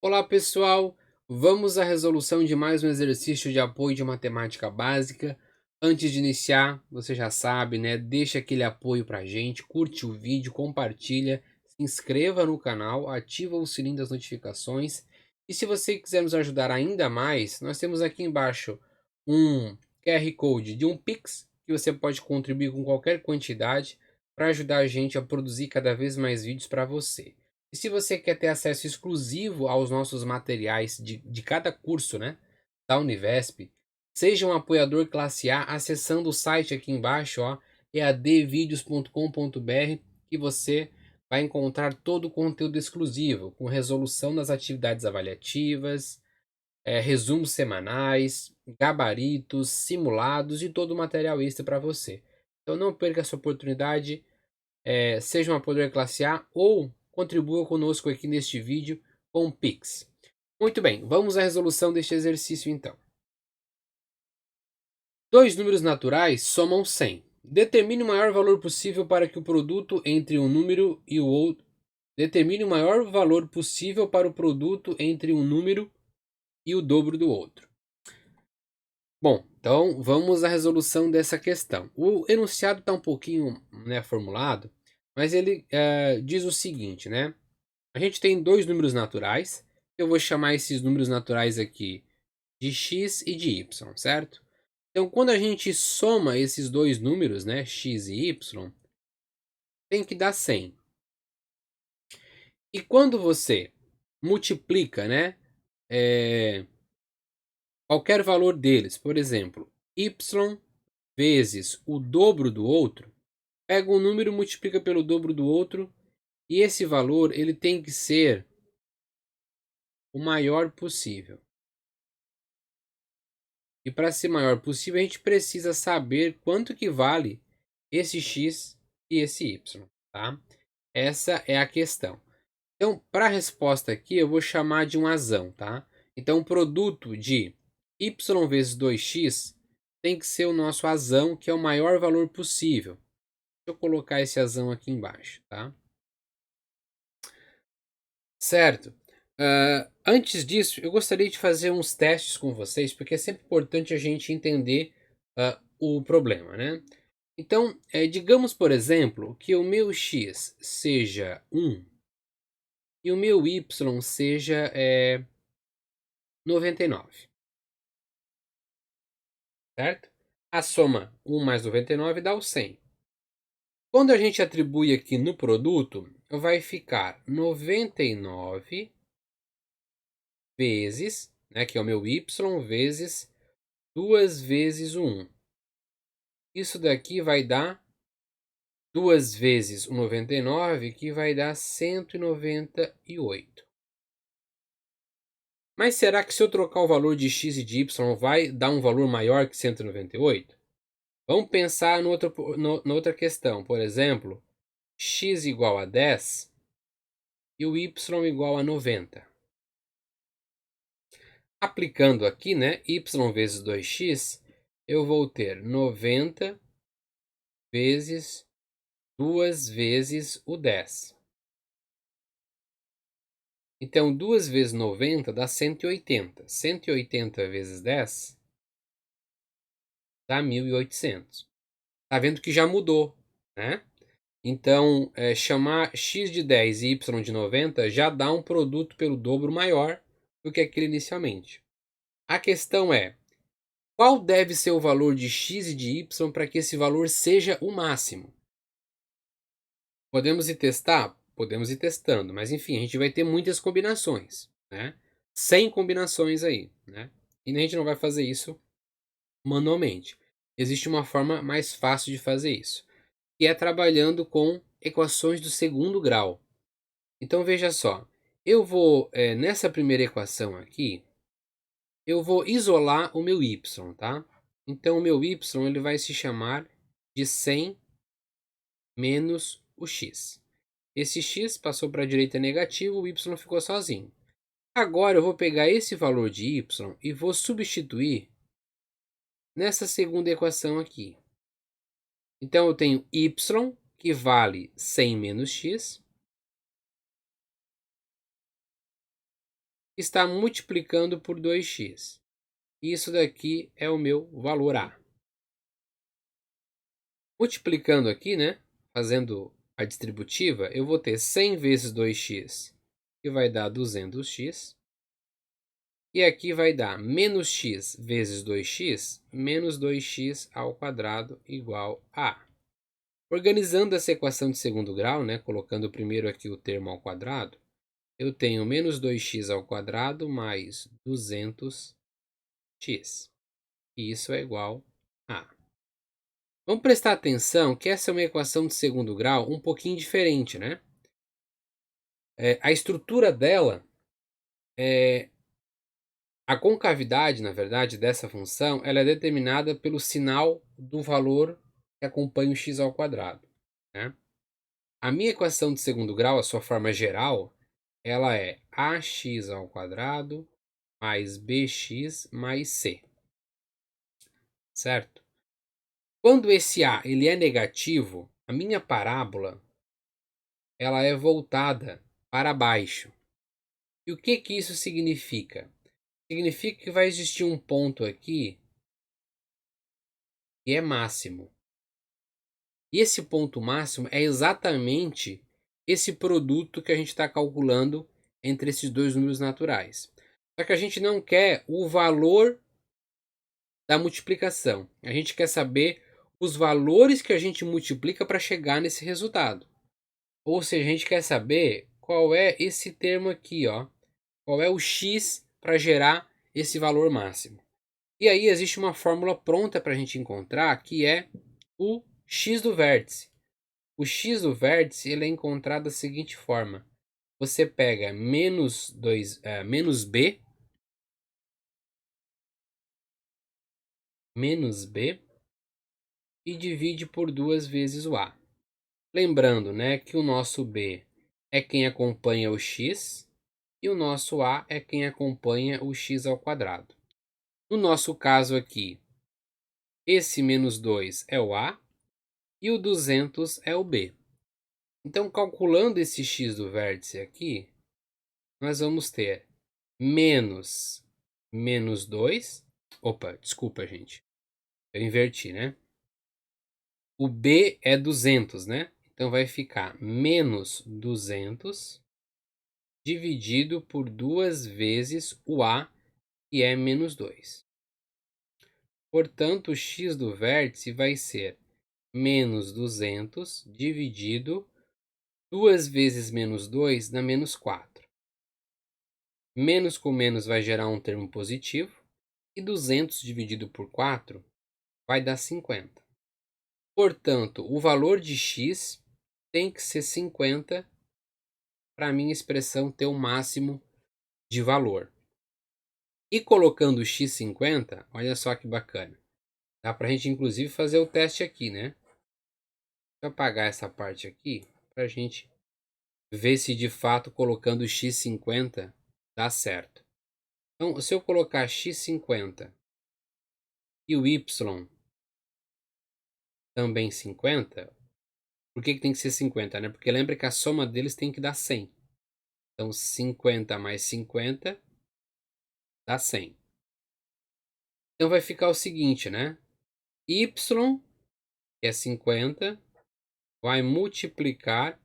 Olá, pessoal! Vamos à resolução de mais um exercício de apoio de matemática básica. Antes de iniciar, você já sabe, né? Deixa aquele apoio pra gente, curte o vídeo, compartilha, se inscreva no canal, ativa o sininho das notificações. E se você quiser nos ajudar ainda mais, nós temos aqui embaixo um QR Code de um Pix, que você pode contribuir com qualquer quantidade para ajudar a gente a produzir cada vez mais vídeos para você. E se você quer ter acesso exclusivo aos nossos materiais de cada curso, né, da Univesp, seja um apoiador classe A acessando o site aqui embaixo, ó, eadvideos.com.br, que você vai encontrar todo o conteúdo exclusivo, com resolução das atividades avaliativas, resumos semanais, gabaritos, simulados e todo o material extra para você. Então não perca essa oportunidade, seja um apoiador classe A ou contribua conosco aqui neste vídeo com o Pix. Muito bem, vamos à resolução deste exercício então. Dois números naturais somam 100. Determine o maior valor possível para que o produto entre um número e o outro. Determine o maior valor possível para o produto entre um número e o dobro do outro. Bom, então vamos à resolução dessa questão. O enunciado está um pouquinho, né, formulado, mas ele diz o seguinte, né? A gente tem dois números naturais. Eu vou chamar esses números naturais aqui de x e de y, certo? Então, quando a gente soma esses dois números, né, x e y, tem que dar 100. E quando você multiplica, né, é, qualquer valor deles, por exemplo, y vezes o dobro do outro, pega um número, multiplica pelo dobro do outro, e esse valor ele tem que ser o maior possível. E para ser maior possível, a gente precisa saber quanto que vale esse x e esse y, tá? Essa é a questão. Então, para a resposta aqui, eu vou chamar de um azão, tá? Então, o produto de y vezes 2x tem que ser o nosso azão, que é o maior valor possível. Deixa eu colocar esse azão aqui embaixo, tá? Certo. Antes disso, eu gostaria de fazer uns testes com vocês, porque é sempre importante a gente entender o problema, né? Então, digamos, por exemplo, que o meu x seja 1 e o meu y seja 99, certo? A soma 1 mais 99 dá o 100. Quando a gente atribui aqui no produto, vai ficar 99 vezes, né, que é o meu y, vezes 2 vezes o 1. Isso daqui vai dar 2 vezes o 99, que vai dar 198. Mas será que se eu trocar o valor de x e de y vai dar um valor maior que 198? Vamos pensar na outra questão. Por exemplo, x igual a 10 e o y igual a 90. Aplicando aqui, né, y vezes 2x, eu vou ter 90 vezes 2 vezes o 10. Então, 2 vezes 90 dá 180. 180 vezes 10 dá 1.800. Tá vendo que já mudou, né? Então, chamar x de 10 e y de 90 já dá um produto pelo dobro maior do que aquele inicialmente. A questão é, qual deve ser o valor de x e de y para que esse valor seja o máximo? Podemos ir testar? Podemos ir testando, mas enfim, a gente vai ter muitas combinações, né? 100 combinações aí, né? E a gente não vai fazer isso manualmente. Existe uma forma mais fácil de fazer isso, que é trabalhando com equações do segundo grau. Então veja só, eu vou, nessa primeira equação aqui, eu vou isolar o meu y, tá? Então o meu y ele vai se chamar de 100 menos o x. Esse x passou para a direita negativo, o y ficou sozinho. Agora eu vou pegar esse valor de y e vou substituir nessa segunda equação aqui. Então eu tenho y, que vale 100 menos x, está multiplicando por 2x. Isso daqui é o meu valor A. Multiplicando aqui, né, fazendo a distributiva, eu vou ter 100 vezes 2x, que vai dar 200x. E aqui vai dar menos x vezes 2x, menos 2x ao quadrado igual a. Organizando essa equação de segundo grau, né, colocando primeiro aqui o termo ao quadrado, eu tenho menos 2x ao quadrado mais 200x. E isso é igual a. Vamos prestar atenção que essa é uma equação de segundo grau um pouquinho diferente, né? A estrutura dela é... A concavidade, na verdade, dessa função, ela é determinada pelo sinal do valor que acompanha o x ao quadrado, né? A minha equação de segundo grau, a sua forma geral, ela é ax ao quadrado mais bx mais c, certo? Quando esse a ele é negativo, a minha parábola ela é voltada para baixo. E o que que isso significa? Significa que vai existir um ponto aqui que é máximo. E esse ponto máximo é exatamente esse produto que a gente está calculando entre esses dois números naturais. Só que a gente não quer o valor da multiplicação. A gente quer saber os valores que a gente multiplica para chegar nesse resultado. Ou seja, a gente quer saber qual é esse termo aqui, ó. Qual é o x para gerar esse valor máximo. E aí existe uma fórmula pronta para a gente encontrar, que é o x do vértice. O x do vértice ele é encontrado da seguinte forma. Você pega menos b e divide por 2 vezes o a. Lembrando, né, que o nosso b é quem acompanha o x e o nosso a é quem acompanha o x ao quadrado. No nosso caso aqui, esse menos 2 é o a e o 200 é o b. Então, calculando esse x do vértice aqui, nós vamos ter menos 2. Opa, desculpa, gente. Eu inverti, né? O b é 200, né? Então vai ficar menos 200 dividido por 2 vezes o a, que é menos 2. Portanto, o x do vértice vai ser menos 200 dividido 2 vezes menos 2 dá menos 4. Menos com menos vai gerar um termo positivo. E 200 dividido por 4 vai dar 50. Portanto, o valor de x tem que ser 50 para a minha expressão ter o máximo de valor. E colocando x50, olha só que bacana. Dá para a gente inclusive fazer o teste aqui, né? Deixa eu apagar essa parte aqui para a gente ver se de fato colocando x50 dá certo. Então, se eu colocar x50 e o y também 50, por que tem que ser 50, né? Porque lembra que a soma deles tem que dar 100. Então, 50 mais 50 dá 100. Então, vai ficar o seguinte, né? Y, que é 50, vai multiplicar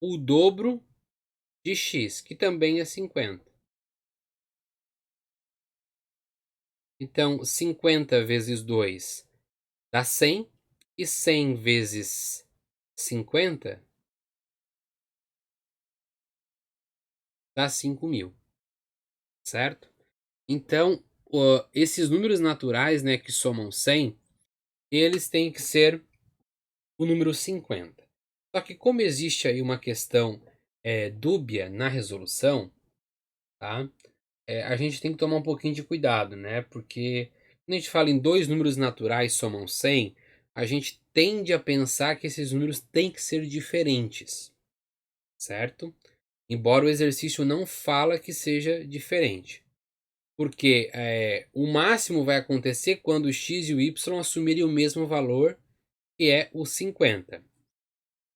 o dobro de x, que também é 50. Então, 50 vezes 2 dá 100, e 100 vezes 50 dá 5.000, certo? Então, esses números naturais, né, que somam 100, eles têm que ser o número 50. Só que como existe aí uma questão dúbia na resolução, tá? A gente tem que tomar um pouquinho de cuidado, né? Porque quando a gente fala em dois números naturais somam 100, a gente tende a pensar que esses números têm que ser diferentes, certo? Embora o exercício não fala que seja diferente. Porque o máximo vai acontecer quando o x e o y assumirem o mesmo valor, que é o 50.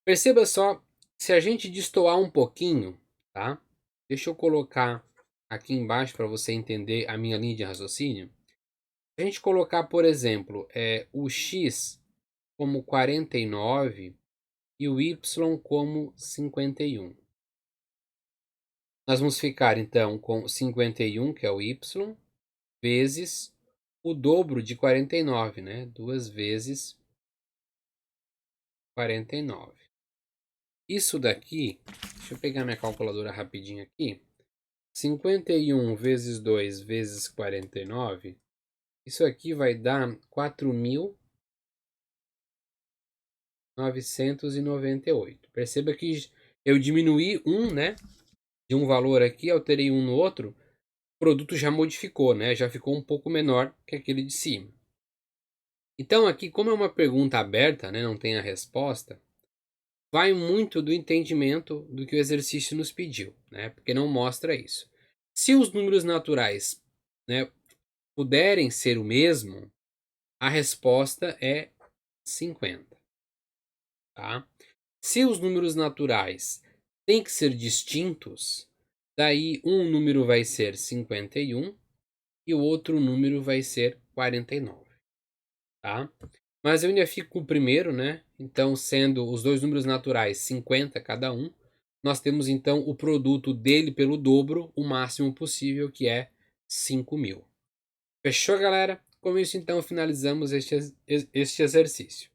Perceba só, se a gente destoar um pouquinho, tá? Deixa eu colocar aqui embaixo para você entender a minha linha de raciocínio. Se a gente colocar, por exemplo, o x como 49 e o y como 51. Nós vamos ficar então com 51, que é o y, vezes o dobro de 49, né? 2 vezes 49. Isso daqui, deixa eu pegar minha calculadora rapidinho aqui. 51 vezes 2 vezes 49, isso aqui vai dar 4.998. Perceba que eu diminuí um, né? De um valor aqui, alterei um no outro, o produto já modificou, né? Já ficou um pouco menor que aquele de cima. Então aqui, como é uma pergunta aberta, né? Não tem a resposta, vai muito do entendimento do que o exercício nos pediu, né? Porque não mostra isso. Se os números naturais, né, puderem ser o mesmo, a resposta é 50, tá? Se os números naturais têm que ser distintos, daí um número vai ser 51 e o outro número vai ser 49, tá? Mas eu ainda fico com o primeiro, né? Então, sendo os dois números naturais 50 cada um, nós temos então o produto dele pelo dobro, o máximo possível, que é 5.000. Fechou, galera? Com isso, então, finalizamos este exercício.